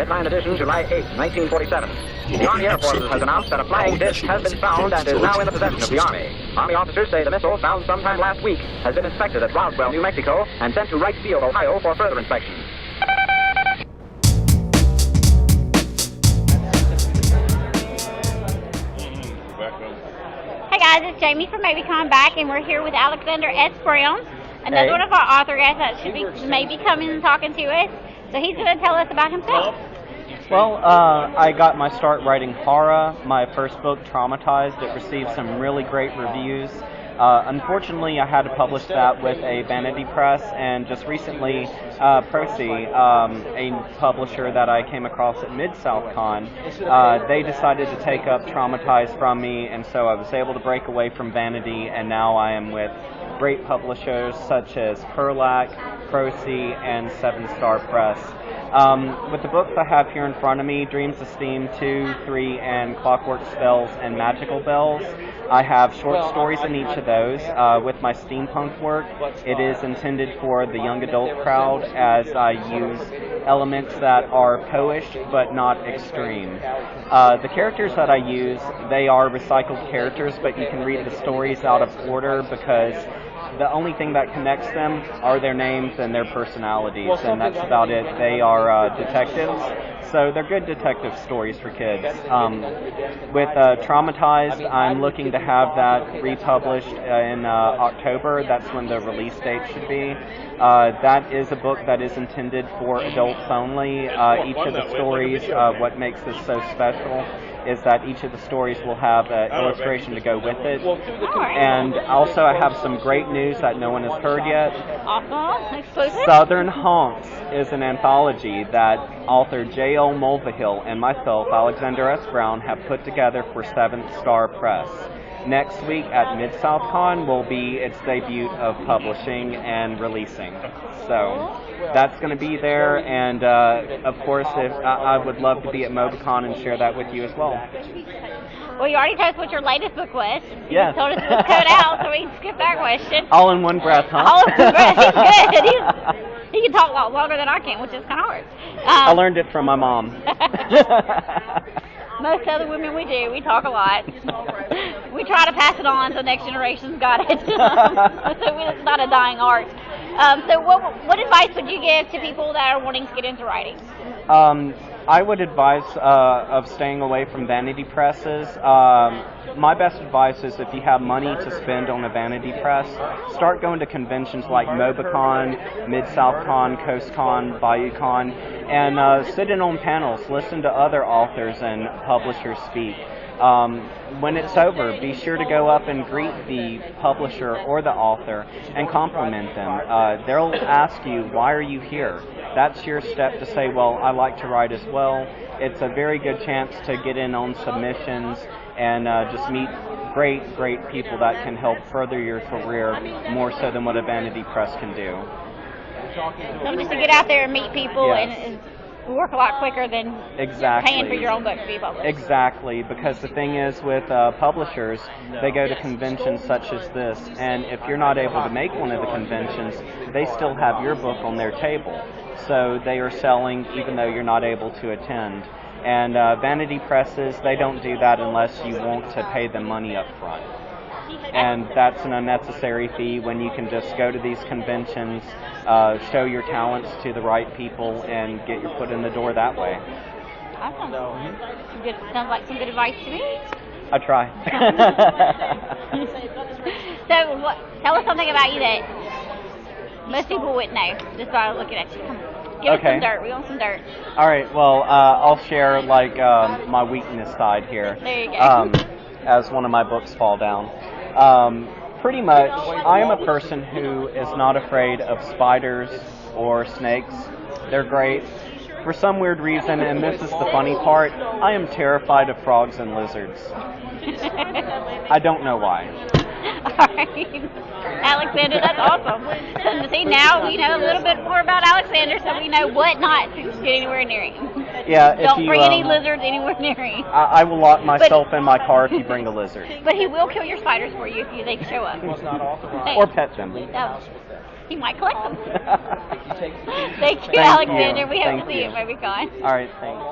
Headline edition, July 8, 1947. The Army Air Forces has announced that a flying disc has been found and is now in the possession of the Army. Army officers say the missile, found sometime last week, has been inspected at Roswell, New Mexico, and sent to Wright Field, Ohio, for further inspection. Hey guys, it's Jamie from MOBICON back, and we're here with Alexander S. Brown, another one of our author guys that should be maybe coming and talking to us. So he's going to tell us about himself. Well, I got my start writing horror. My first book, Traumatized, it received some really great reviews. Unfortunately, I had to publish that with a vanity press, and just recently, Procy, a publisher that I came across at Mid-South-Con, they decided to take up Traumatized from me, and so I was able to break away from vanity, and now I am with great publishers such as Perlac, Procy, and 7 Star Press. With the books I have here in front of me, Dreams of Steam 2, 3, and Clockwork Spells and Magical Bells, I have short stories in each of those. With my steampunk work, it is intended for the young adult crowd, as I use elements that are poish but not extreme. The characters that I use, they are recycled characters, but you can read the stories out of order because the only thing that connects them are their names and their personalities, and that's about it. They are detectives, so they're good detective stories for kids. With Traumatized, I'm looking to have that republished in October. That's when the release date should be. That is a book that is intended for adults only. Each of the stories, what makes this so special is that each of the stories will have an illustration to go with it. And also I have some great news that no one has heard yet. Awesome. Exclusive. Southern Haunts is an anthology that author J.L. Mulvihill and myself, Alexander S. Brown, have put together for 7th Star Press. Next week at Mid-South-Con will be its debut of publishing and releasing. So that's going to be there, and of course, if I would love to be at MOBICON and share that with you as well. Well, you already told us what your latest book was. Yes. You told us it was code out, so we can skip that question. All in one breath, huh? All in one breath. He's good. He can talk a lot longer than I can, which is kind of hard. I learned it from my mom. Most other women we do. We talk a lot. We try to pass it on so the next generation's got it. So it's not a dying art. So what advice would you give to people that are wanting to get into writing? I would advise of staying away from vanity presses. My best advice is if you have money to spend on a vanity press, start going to conventions like MOBICON, Mid-South-Con, CoastCon, BayouCon, and sit in on panels, listen to other authors and publishers speak. When it's over, be sure to go up and greet the publisher or the author and compliment them. They'll ask you, why are you here? That's your step to say, well, I like to write as well. It's a very good chance to get in on submissions and just meet great people that can help further your career more so than what a vanity press can do. So just to get out there and meet people, yes, and work a lot quicker than paying for your own book to be published. Exactly, because the thing is with publishers, they go to conventions such as this, and if you're not able to make one of the conventions, they still have your book on their table. So they are selling even though you're not able to attend. And vanity presses, they don't do that unless you want to pay them money up front. And that's an unnecessary fee when you can just go to these conventions, show your talents to the right people, and get your foot in the door that way. Awesome. Good. Sounds like some good advice to me. I try. So, tell us something about you that most people wouldn't know just by looking at you. Come on. Give us some dirt. We want some dirt. All right. Well, I'll share my weakness side here. There you go. As one of my books fall down. Pretty much, I am a person who is not afraid of spiders or snakes. They're great. For some weird reason, and this is the funny part, I am terrified of frogs and lizards. I don't know why. Alright. Alexander, that's awesome. So see, now we know a little bit more about Alexander, so we know what not to get anywhere near him. Yeah, don't bring any lizards anywhere near him. I will lock myself in my car if you bring a lizard. But he will kill your spiders for you if they show up. Or pet them. Oh. He might collect them. Thank you, Thank Alexander. you. We hope Thank to see you you. at MOBICon. All right, thanks.